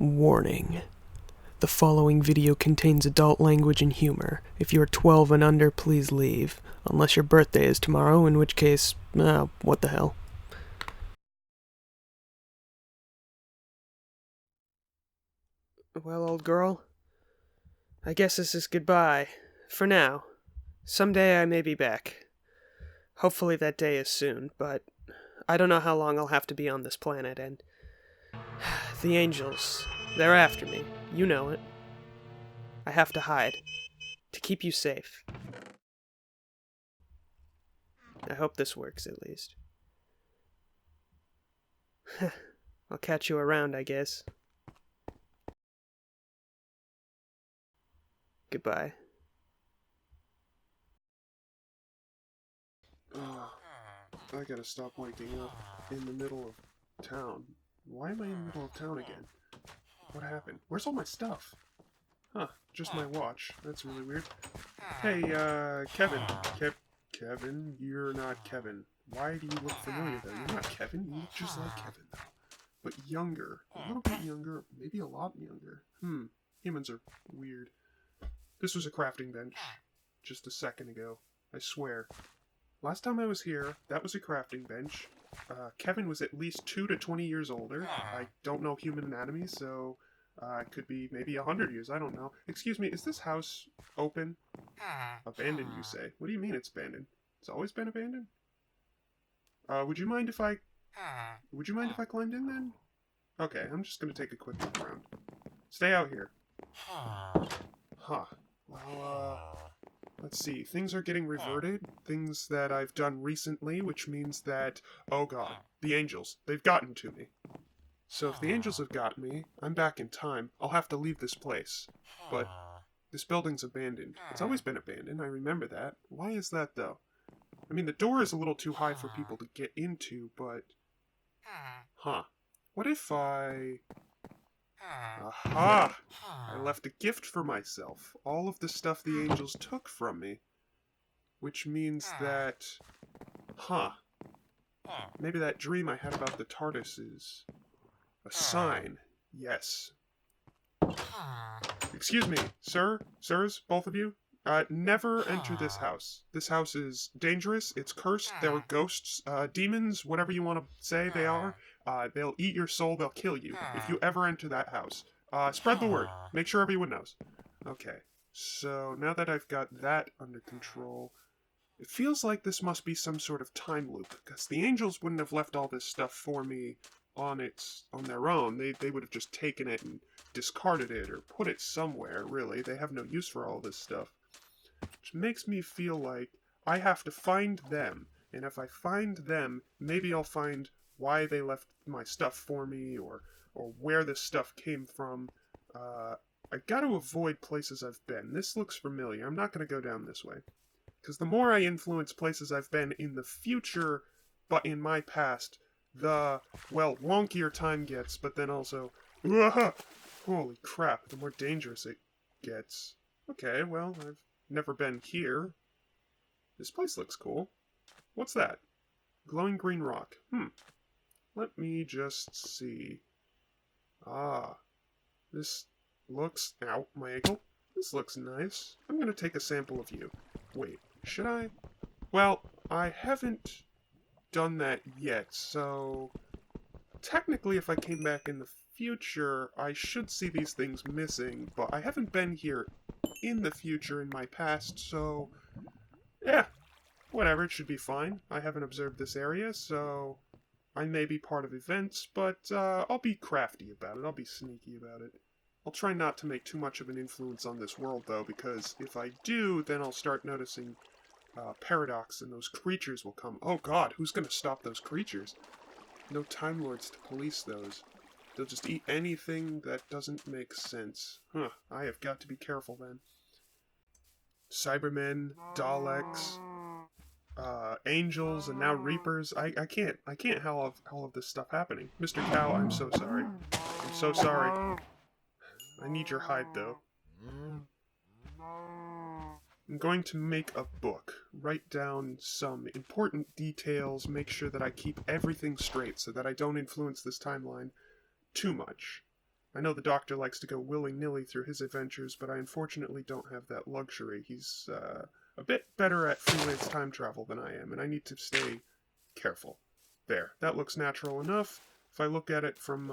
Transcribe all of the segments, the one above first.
Warning. The following video contains adult language and humor. If you are 12 and under, please leave. Unless your birthday is tomorrow, in which case, what the hell. Well, old girl, I guess this is goodbye. For now. Someday I may be back. Hopefully that day is soon, but I don't know how long I'll have to be on this planet, and the angels, they're after me. You know it. I have to hide. To keep you safe. I hope this works, at least. I'll catch you around, I guess. Goodbye. I gotta stop waking up in the middle of town. Why am I in the middle of town again? What happened? Where's all my stuff? Huh, just my watch. That's really weird. Hey, Kevin. Kevin, you're not Kevin. Why do you look familiar though? You're not Kevin. You look just like Kevin though. But younger. A little bit younger. Maybe a lot younger. Humans are weird. This was a crafting bench. Just a second ago. I swear. Last time I was here, that was a crafting bench. Kevin was at least 2 to 20 years older. I don't know human anatomy, so it could be maybe 100 years. I don't know. Excuse me, is this house open? Abandoned, you say? What do you mean it's abandoned? It's always been abandoned? Would you mind if I climbed in then? Okay, I'm just gonna take a quick look around. Stay out here. Huh. Well, let's see. Things are getting reverted. Things that I've done recently, which means that, oh god, the angels. They've gotten to me. So if the angels have got me, I'm back in time. I'll have to leave this place. But this building's abandoned. It's always been abandoned, I remember that. Why is that, though? I mean, the door is a little too high for people to get into, but... Huh. What if I... Aha! I left a gift for myself. All of the stuff the angels took from me. Which means that... Huh. Maybe that dream I had about the TARDIS is... a sign. Yes. Excuse me, sir? Sirs? Both of you? Never enter this house. This house is dangerous, it's cursed, there are ghosts, demons, whatever you want to say they are. They'll eat your soul, they'll kill you if you ever enter that house. Spread the word. Make sure everyone knows. Okay, so now that I've got that under control, it feels like this must be some sort of time loop, because the angels wouldn't have left all this stuff for me on their own. They would have just taken it and discarded it or put it somewhere, really. They have no use for all this stuff. Which makes me feel like I have to find them, and if I find them, maybe I'll find why they left my stuff for me, or where this stuff came from. I gotta avoid places I've been. This looks familiar. I'm not gonna go down this way. Because the more I influence places I've been in the future, but in my past, the, well, wonkier time gets, but then also, holy crap, the more dangerous it gets. Okay, well, I've never been here. This place looks cool. What's that? Glowing green rock. Let me just see. This looks... Ow, my ankle. This looks nice. I'm gonna take a sample of you. Wait, should I? Well, I haven't done that yet, so... Technically, if I came back in the future, I should see these things missing, but I haven't been here in the future in my past, so... Yeah, whatever, it should be fine. I haven't observed this area, so... I may be part of events, but I'll be crafty about it. I'll be sneaky about it. I'll try not to make too much of an influence on this world, though, because if I do, then I'll start noticing paradox, and those creatures will come. Oh god, who's gonna stop those creatures? No Time Lords to police those. They'll just eat anything that doesn't make sense. Huh, I have got to be careful then. Cybermen, Daleks, angels, and now Reapers. I can't have all of this stuff happening. Mr. Cow, I'm so sorry. I'm so sorry. I need your hide, though. I'm going to make a book, write down some important details, make sure that I keep everything straight so that I don't influence this timeline too much. I know the Doctor likes to go willy-nilly through his adventures, but I unfortunately don't have that luxury. He's a bit better at freelance time travel than I am, and I need to stay careful. There, that looks natural enough. If I look at it from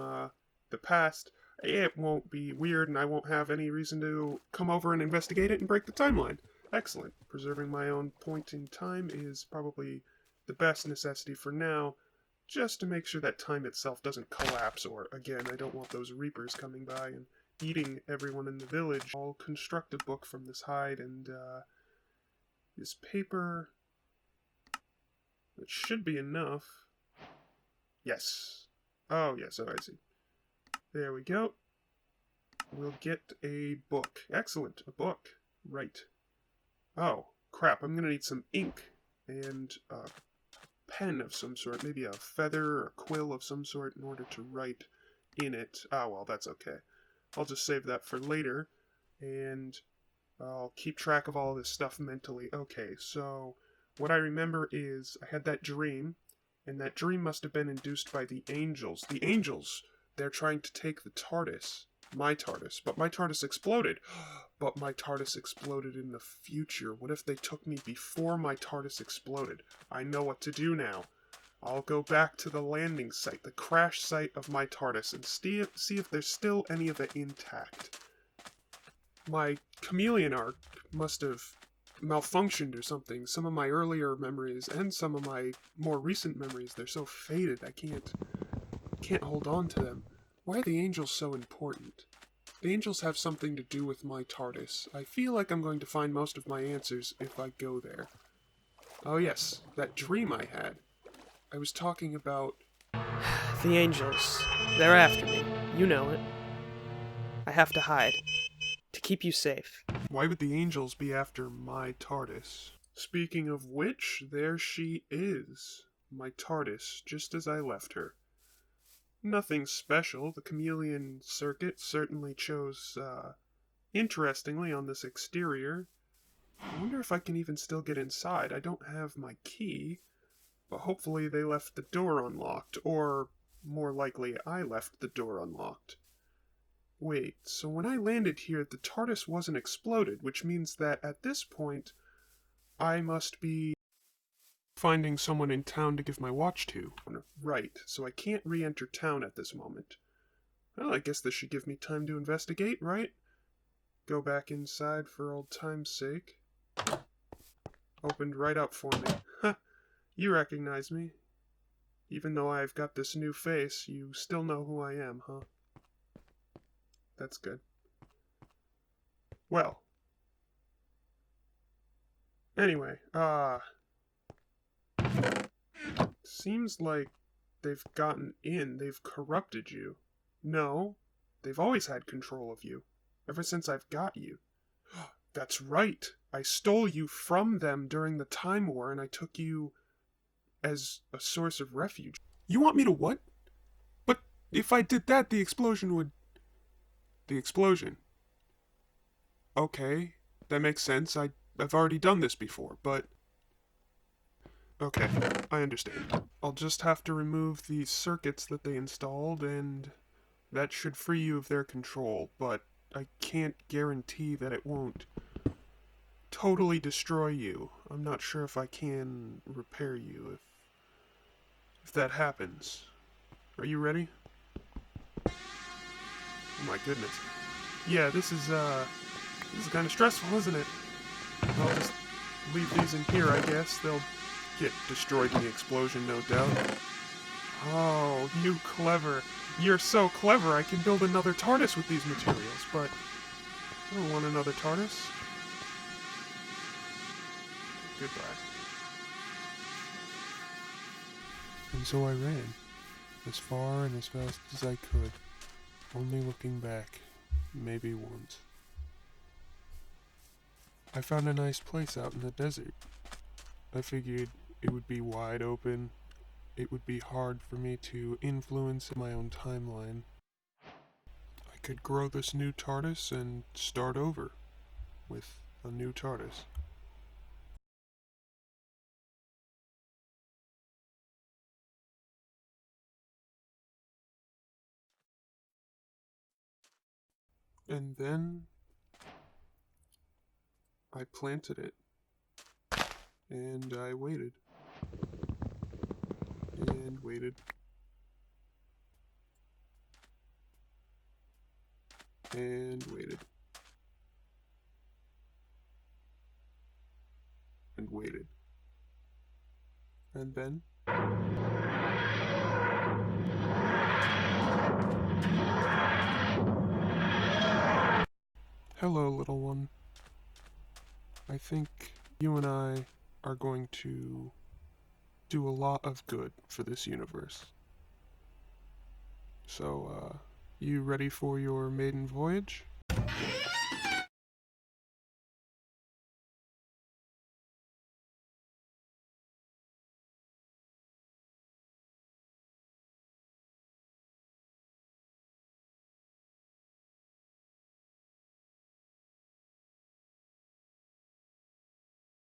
the past, it won't be weird, and I won't have any reason to come over and investigate it and break the timeline. Excellent. Preserving my own point in time is probably the best necessity for now, just to make sure that time itself doesn't collapse, or, again, I don't want those reapers coming by and eating everyone in the village. I'll construct a book from this hide and this paper. It should be enough. Yes. Oh, yes, oh, I see. There we go. We'll get a book. Excellent, a book. Right. Oh, crap, I'm gonna need some ink and a pen of some sort, maybe a feather or a quill of some sort in order to write in it. Ah, well, that's okay. I'll just save that for later, and I'll keep track of all this stuff mentally. Okay, so what I remember is I had that dream, and that dream must have been induced by the angels. The angels! They're trying to take the TARDIS. My TARDIS. But my TARDIS exploded. But my TARDIS exploded in the future. What if they took me before my TARDIS exploded? I know what to do now. I'll go back to the landing site, the crash site of my TARDIS, and see if there's still any of it intact. My chameleon arc must have malfunctioned or something. Some of my earlier memories and some of my more recent memories, they're so faded I can't hold on to them. Why are the angels so important? The angels have something to do with my TARDIS. I feel like I'm going to find most of my answers if I go there. Oh yes, that dream I had. I was talking about... The angels. They're after me. You know it. I have to hide. To keep you safe. Why would the angels be after my TARDIS? Speaking of which, there she is. My TARDIS, just as I left her. Nothing special. The chameleon circuit certainly chose, interestingly on this exterior. I wonder if I can even still get inside. I don't have my key, but hopefully they left the door unlocked, or more likely I left the door unlocked. Wait, so when I landed here, the TARDIS wasn't exploded, which means that at this point, I must be finding someone in town to give my watch to. Right, so I can't re-enter town at this moment. Well, I guess this should give me time to investigate, right? Go back inside for old time's sake. Opened right up for me. Ha! You recognize me. Even though I've got this new face, you still know who I am, huh? That's good. Well. Anyway, seems like they've gotten in. They've corrupted you. No, they've always had control of you. Ever since I've got you. That's right. I stole you from them during the Time War, and I took you as a source of refuge. You want me to what? But if I did that, the explosion would... The explosion. Okay, that makes sense. I've already done this before, but... Okay, I understand. I'll just have to remove the circuits that they installed, and that should free you of their control, but I can't guarantee that it won't totally destroy you. I'm not sure if I can repair you if that happens. Are you ready? Oh my goodness. Yeah, this is kind of stressful, isn't it? I'll just leave these in here, I guess. They'll get destroyed in the explosion, no doubt. Oh, you clever. You're so clever, I can build another TARDIS with these materials, but I don't want another TARDIS. Goodbye. And so I ran, as far and as fast as I could, only looking back, maybe once. I found a nice place out in the desert. I figured it would be wide open, it would be hard for me to influence my own timeline. I could grow this new TARDIS and start over with a new TARDIS. And then I planted it. And I waited. And waited. And waited. And waited. And then hello, little one. I think you and I are going to do a lot of good for this universe. So, you ready for your maiden voyage?